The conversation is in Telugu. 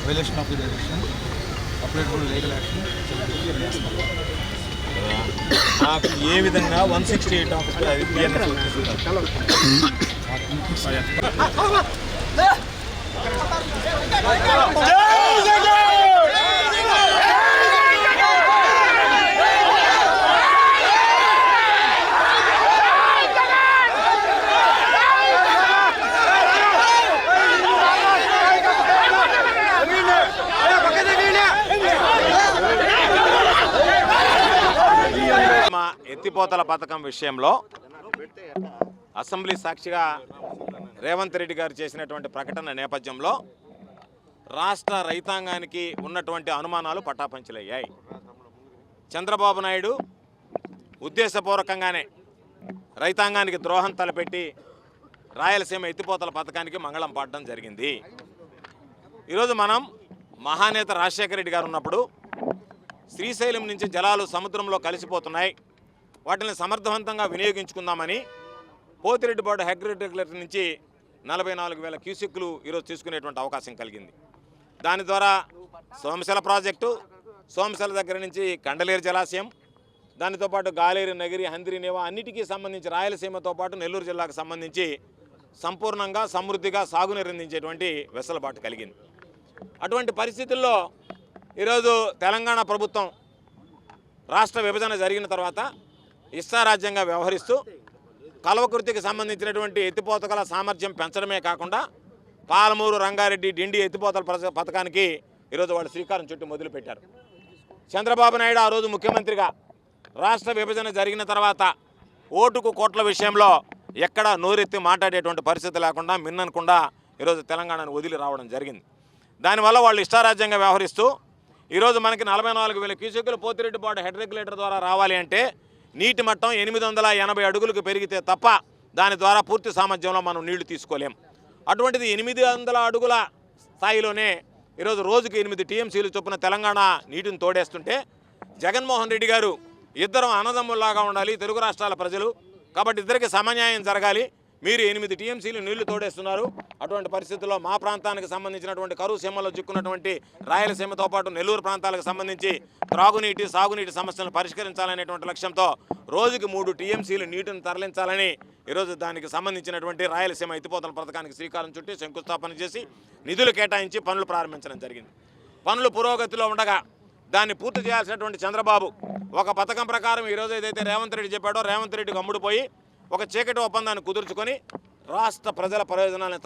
violation of the direction, applicable legal action shall be taken. నాకు ఏ విధంగా 168 ఆఫీస్ అది బిఎన్ఎస్ వచ్చేసింది. ఎత్తిపోతల పథకం విషయంలో అసెంబ్లీ సాక్షిగా రేవంత్ రెడ్డి గారు చేసినటువంటి ప్రకటన నేపథ్యంలో రాష్ట్ర రైతాంగానికి ఉన్నటువంటి అనుమానాలు పటాపంచలయ్యాయి. చంద్రబాబు నాయుడు ఉద్దేశపూర్వకంగానే రైతాంగానికి ద్రోహం తలపెట్టి రాయలసీమ ఎత్తిపోతల పథకానికి మంగళం పాడడం జరిగింది. ఈరోజు మనం మహానేత రాజశేఖర రెడ్డి గారు ఉన్నప్పుడు శ్రీశైలం నుంచి జలాలు సముద్రంలో కలిసిపోతున్నాయి, వాటిని సమర్థవంతంగా వినియోగించుకుందామని పోతిరెడ్డిపాడు హెగ్రెగ్యులేటర్ నుంచి 44,000 క్యూసెక్కులు ఈరోజు తీసుకునేటువంటి అవకాశం కలిగింది. దాని ద్వారా సోమశిల ప్రాజెక్టు, సోమశిల దగ్గర నుంచి కండలేరు జలాశయం, దానితో పాటు గాలేరు, నగిరి, హంద్రి, నేవా అన్నిటికీ సంబంధించి రాయలసీమతో పాటు నెల్లూరు జిల్లాకు సంబంధించి సంపూర్ణంగా సమృద్ధిగా సాగునీరు అందించేటువంటి వెసులుబాటు కలిగింది. అటువంటి పరిస్థితుల్లో ఈరోజు తెలంగాణ ప్రభుత్వం రాష్ట్ర విభజన జరిగిన తర్వాత ఇష్టారాజ్యంగా వ్యవహరిస్తూ కల్వకుర్తికి సంబంధించినటువంటి ఎత్తిపోతల సామర్థ్యం పెంచడమే కాకుండా పాలమూరు, రంగారెడ్డి, డిండి ఎత్తిపోతల పథకానికి ఈరోజు వాళ్ళు శ్రీకారం చుట్టూ మొదలుపెట్టారు. చంద్రబాబు నాయుడు ఆ రోజు ముఖ్యమంత్రిగా రాష్ట్ర విభజన జరిగిన తర్వాత ఓటుకు కోట్ల విషయంలో ఎక్కడ నోరెత్తి మాట్లాడేటువంటి పరిస్థితి లేకుండా మిన్ననకుండా ఈరోజు తెలంగాణను వదిలి రావడం జరిగింది. దానివల్ల వాళ్ళు ఇష్టారాజ్యంగా వ్యవహరిస్తూ ఈరోజు మనకి 44,000 క్యూసెక్కులు పోతిరెడ్డిపాడు హెడ్ రెగ్యులేటర్ ద్వారా రావాలి అంటే నీటి మట్టం 880 అడుగులకు పెరిగితే తప్ప దాని ద్వారా పూర్తి సామర్థ్యంలో మనం నీళ్లు తీసుకోలేం. అటువంటిది 800 అడుగుల స్థాయిలోనే ఈరోజు రోజుకి 8 టీఎంసీలు చొప్పున తెలంగాణ నీటిని తోడేస్తుంటే జగన్మోహన్ రెడ్డి గారు ఇద్దరం అన్నదమ్ముల్లాగా ఉండాలి, తెలుగు రాష్ట్రాల ప్రజలు కాబట్టి ఇద్దరికి సమన్యాయం జరగాలి, మీరు 8 టీఎంసీలు నీళ్లు తోడేస్తున్నారు. అటువంటి పరిస్థితుల్లో మా ప్రాంతానికి సంబంధించినటువంటి కరువు సీమలో చిక్కున్నటువంటి రాయలసీమతో పాటు నెల్లూరు ప్రాంతాలకు సంబంధించి త్రాగునీటి, సాగునీటి సమస్యలను పరిష్కరించాలనేటువంటి లక్ష్యంతో రోజుకి 3 టీఎంసీలు నీటిని తరలించాలని ఈరోజు దానికి సంబంధించినటువంటి రాయలసీమ ఎత్తిపోతల పథకానికి శ్రీకారం చుట్టి శంకుస్థాపన చేసి నిధులు కేటాయించి పనులు ప్రారంభించడం జరిగింది. పనులు పురోగతిలో ఉండగా దాన్ని పూర్తి చేయాల్సినటువంటి చంద్రబాబు ఒక పథకం ప్రకారం ఈరోజు ఏదైతే రేవంత్ రెడ్డి చెప్పాడో రేవంత్ రెడ్డికి అమ్ముడుపోయి ఒక చీకటి ఒప్పందాన్ని కుదుర్చుకొని రాష్ట్ర ప్రజల ప్రయోజనాలను